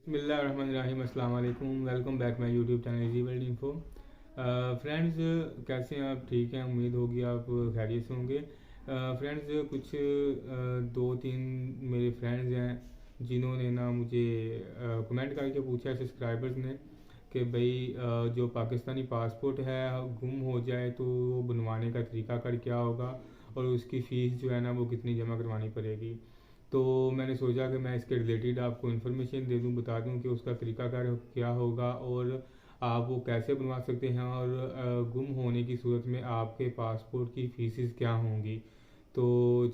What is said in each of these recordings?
बिस्मिल्लाहिर्रहमानिर्रहीम, अस्सलाम वालेकुम। Welcome back my YouTube channel easy world info. Friends, कैसे हैं आप? ठीक हैं, उम्मीद होगी आप खैरियत से होंगे। फ्रेंड्स, कुछ दो तीन मेरे फ्रेंड्स हैं जिन्होंने ना मुझे कमेंट करके पूछा है, सब्सक्राइबर्स ने, कि भाई जो पाकिस्तानी पासपोर्ट है गुम हो जाए तो वो बनवाने का तरीकाकार क्या होगा और उसकी फ़ीस जो है ना वो कितनी जमा करवानी पड़ेगी। तो मैंने सोचा कि मैं इसके रिलेटेड आपको इन्फॉर्मेशन दे दूं, बता दूं कि उसका तरीकाकार क्या होगा और आप वो कैसे बनवा सकते हैं और गुम होने की सूरत में आपके पासपोर्ट की फ़ीसेस क्या होंगी। तो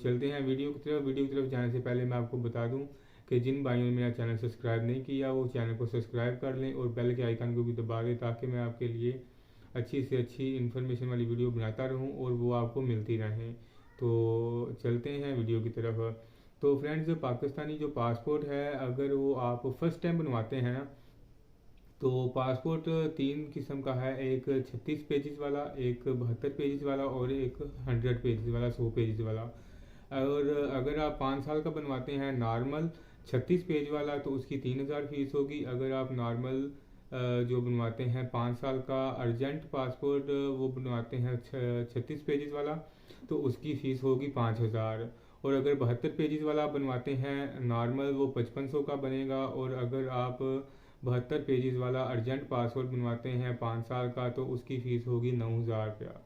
चलते हैं वीडियो की तरफ जाने से पहले मैं आपको बता दूं कि जिन भाइयों ने मेरा चैनल सब्सक्राइब नहीं किया वो चैनल को सब्सक्राइब कर लें और बेल के आइकन को भी दबा दें, ताकि मैं आपके लिए अच्छी से अच्छी इन्फॉर्मेशन वाली वीडियो बनाता रहूं और वो आपको मिलती रहें। तो चलते हैं वीडियो की तरफ। तो फ्रेंड्स, पाकिस्तानी जो पासपोर्ट है, अगर वो आप फर्स्ट टाइम बनवाते हैं ना, तो पासपोर्ट तीन किस्म का है। एक 36 पेजेस वाला, एक 72 पेजेस वाला और एक 100 पेजेस वाला, 100 पेजेस वाला। और अगर आप 5 साल का बनवाते हैं नॉर्मल 36 पेज वाला, तो उसकी 3,000 फीस होगी। अगर आप नॉर्मल जो बनवाते हैं 5 साल का अर्जेंट पासपोर्ट वो बनवाते हैं 36 पेजेस वाला, तो उसकी फ़ीस होगी 5,000। और अगर 72 पेजेस वाला आप बनवाते हैं नॉर्मल, वो 5500 का बनेगा। और अगर आप 72 पेजेस वाला अर्जेंट पासपोर्ट बनवाते हैं 5 साल का, तो उसकी फ़ीस होगी 9,000 रुपया।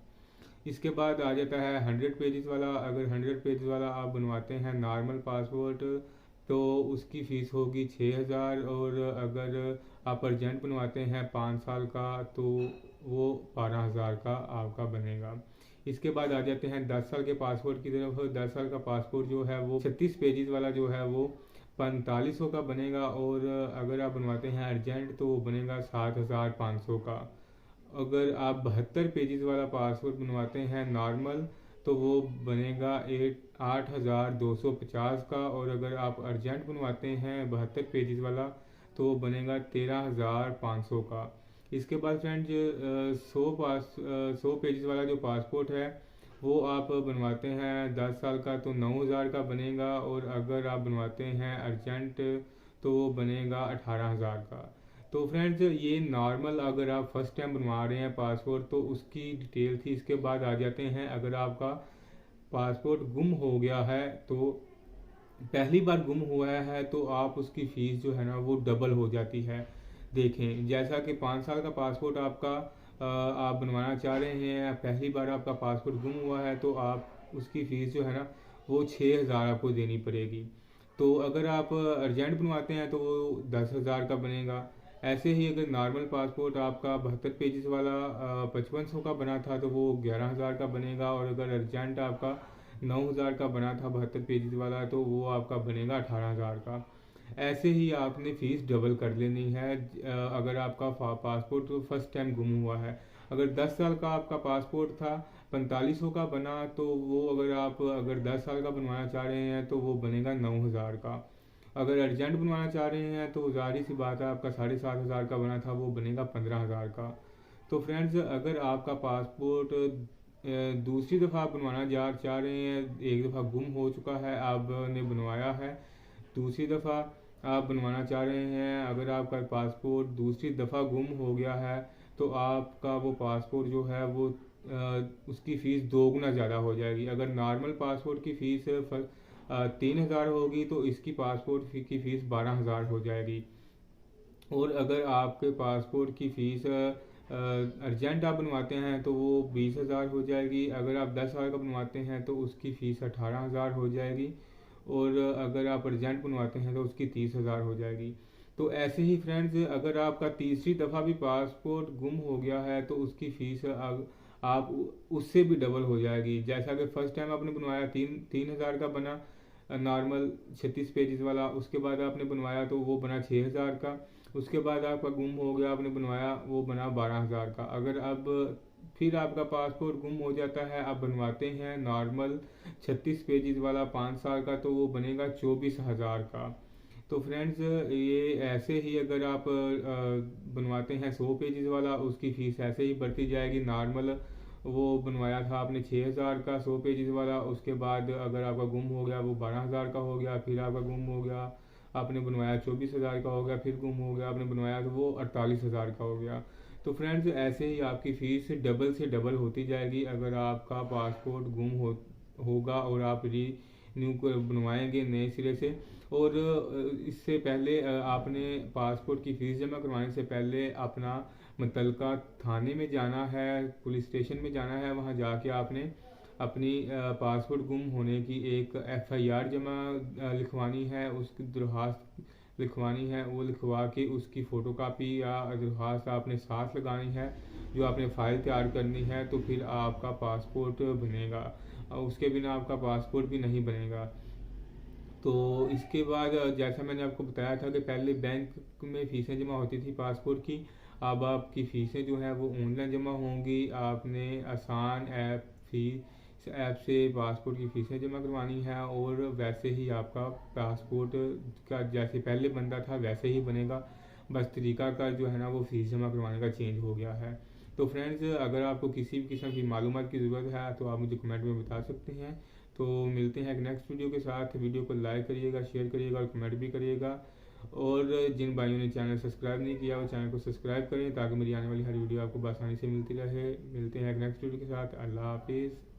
इसके बाद आ जाता है 100 पेजेस वाला। अगर 100 पेजेस वाला आप बनवाते हैं नॉर्मल पासपोर्ट, तो उसकी फ़ीस होगी 6,000। और अगर आप अर्जेंट बनवाते हैं 5 साल का, तो वो 12,000 का आपका बनेगा। इसके बाद आ जाते हैं 10 साल के पासपोर्ट की तरफ। 10 साल का पासपोर्ट जो है वो 36 पेजेस वाला जो है वो 4500 का बनेगा। और अगर आप बनवाते हैं अर्जेंट तो वो बनेगा 7,500 का। अगर आप 72 पेजेस वाला पासपोर्ट बनवाते हैं नॉर्मल, तो वो बनेगा 8,250 का। और अगर आप अर्जेंट बनवाते हैं 72 पेजेस वाला, तो वो बनेगा 13,500 का। इसके बाद फ्रेंड्स, 100 पेजेस वाला जो पासपोर्ट है वो आप बनवाते हैं 10 साल का, तो 9,000 का बनेगा। और अगर आप बनवाते हैं अर्जेंट, तो वो बनेगा 18,000 का। तो फ्रेंड्स, ये नॉर्मल अगर आप फर्स्ट टाइम बनवा रहे हैं पासपोर्ट, तो उसकी डिटेल थी। इसके बाद आ जाते हैं, अगर आपका पासपोर्ट गुम हो गया है, तो पहली बार गुम हुआ है, तो आप उसकी फ़ीस जो है ना वो डबल हो जाती है। देखें, जैसा कि 5 साल का पासपोर्ट आपका आप बनवाना चाह रहे हैं, पहली बार आपका पासपोर्ट गुम हुआ है, तो आप उसकी फ़ीस जो है ना वो 6,000 आपको देनी पड़ेगी। तो अगर आप अर्जेंट बनवाते हैं तो वो 10,000 का बनेगा। ऐसे ही अगर नॉर्मल पासपोर्ट आपका 72 पेजेस वाला 5500 का बना था, तो वो 11,000 का बनेगा। और अगर अर्जेंट आपका 9,000 का बना था 72 पेजेस वाला, तो वो आपका बनेगा 18,000 का। ऐसे ही आपने फ़ीस डबल कर लेनी है अगर आपका पासपोर्ट फर्स्ट टाइम गुम हुआ है। अगर 10 साल का आपका पासपोर्ट था, 4500 का बना, तो वो अगर 10 साल का बनवाना चाह रहे हैं तो वो बनेगा 9,000 का। अगर अर्जेंट बनवाना चाह रहे हैं तो ज़ाहिर सी बात है, आपका 7,500 का बना था वो बनेगा 15,000 का। तो फ्रेंड्स, अगर आपका पासपोर्ट दूसरी दफ़ा आप बनवाना चाह रहे हैं, एक दफ़ा गुम हो चुका है, आपने बनवाया है, दूसरी दफ़ा आप बनवाना चाह रहे हैं, अगर आपका पासपोर्ट दूसरी दफ़ा गुम हो गया है, तो आपका वो पासपोर्ट जो है वो उसकी फ़ीस दोगुना ज़्यादा हो जाएगी। अगर नॉर्मल पासपोर्ट की फ़ीस 3,000 होगी, तो इसकी पासपोर्ट की फ़ीस 12,000 हो जाएगी। और अगर आपके पासपोर्ट की फ़ीस अर्जेंट आप बनवाते हैं तो वो 20,000 हो जाएगी। अगर आप 10 साल का बनवाते हैं तो उसकी फ़ीस 18,000 हो जाएगी। और अगर आप अर्जेंट बनवाते हैं तो उसकी 30,000 हो जाएगी। तो ऐसे ही फ्रेंड्स, अगर आपका तीसरी दफ़ा भी पासपोर्ट गुम हो गया है, तो उसकी फ़ीस आप उससे भी डबल हो जाएगी। जैसा कि फ़र्स्ट टाइम आपने बनवाया 3,000 का बना नॉर्मल 36 पेजेस वाला, उसके बाद आपने बनवाया तो वो बना 6,000 का। उसके बाद आपका गुम हो गया, आपने बनवाया, वो बना 12,000 का। अगर अब फिर आपका पासपोर्ट गुम हो जाता है, आप बनवाते हैं नॉर्मल 36 पेजेस वाला 5 साल का, तो वो बनेगा 24,000 का। तो फ्रेंड्स, ये ऐसे ही अगर आप बनवाते हैं 100 पेजेस वाला, उसकी फ़ीस ऐसे ही बढ़ती जाएगी। नॉर्मल वो बनवाया था आपने 6,000 का 100 पेजेस वाला, उसके बाद अगर आपका गुम हो गया वो 12,000 का हो गया, फिर आपका गुम हो गया आपने बनवाया 24,000 का हो गया, फिर गुम हो गया, आपने बनवाया तो वो 48,000 का हो गया। तो फ्रेंड्स ऐसे ही आपकी फ़ीस डबल से डबल होती जाएगी अगर आपका पासपोर्ट गुम होगा और आप न्यू बनवाएंगे नए सिरे से। और इससे पहले आपने पासपोर्ट की फ़ीस जमा करवाने से पहले अपना मुतलका थाने में जाना है, पुलिस स्टेशन में जाना है। वहाँ जाके आपने अपनी पासपोर्ट गुम होने की एक एफआईआर लिखवानी है, उसकी दरख्वास्त लिखवानी है। वो लिखवा के उसकी फ़ोटोकॉपी या दरख्वास्त आपने साथ लगानी है, जो आपने फ़ाइल तैयार करनी है। तो फिर आपका पासपोर्ट बनेगा, उसके बिना आपका पासपोर्ट भी नहीं बनेगा। तो इसके बाद जैसा मैंने आपको बताया था कि पहले बैंक में फ़ीसें जमा होती थी पासपोर्ट की, अब आपकी फ़ीसें जो हैं वो ऑनलाइन जमा होंगी। आपने आसान ऐप से पासपोर्ट की फ़ीसें जमा करवानी है और वैसे ही आपका पासपोर्ट का जैसे पहले बनता था वैसे ही बनेगा। बस तरीका का जो है ना वो फ़ीस जमा करवाने का चेंज हो गया है। तो फ्रेंड्स अगर आपको किसी भी किस्म की मालूमात की ज़रूरत है तो आप मुझे कमेंट में बता सकते हैं। तो मिलते हैं एक नेक्स्ट वीडियो के साथ। वीडियो को लाइक करिएगा, शेयर करिएगा और कमेंट भी करिएगा। और जिन भाइयों ने चैनल सब्सक्राइब नहीं किया वो चैनल को सब्सक्राइब करें ताकि मेरी आने वाली हर वीडियो आपको आसानी से मिलती रहे। मिलते हैं एक नेक्स्ट वीडियो के साथ। अल्लाह हाफिज़।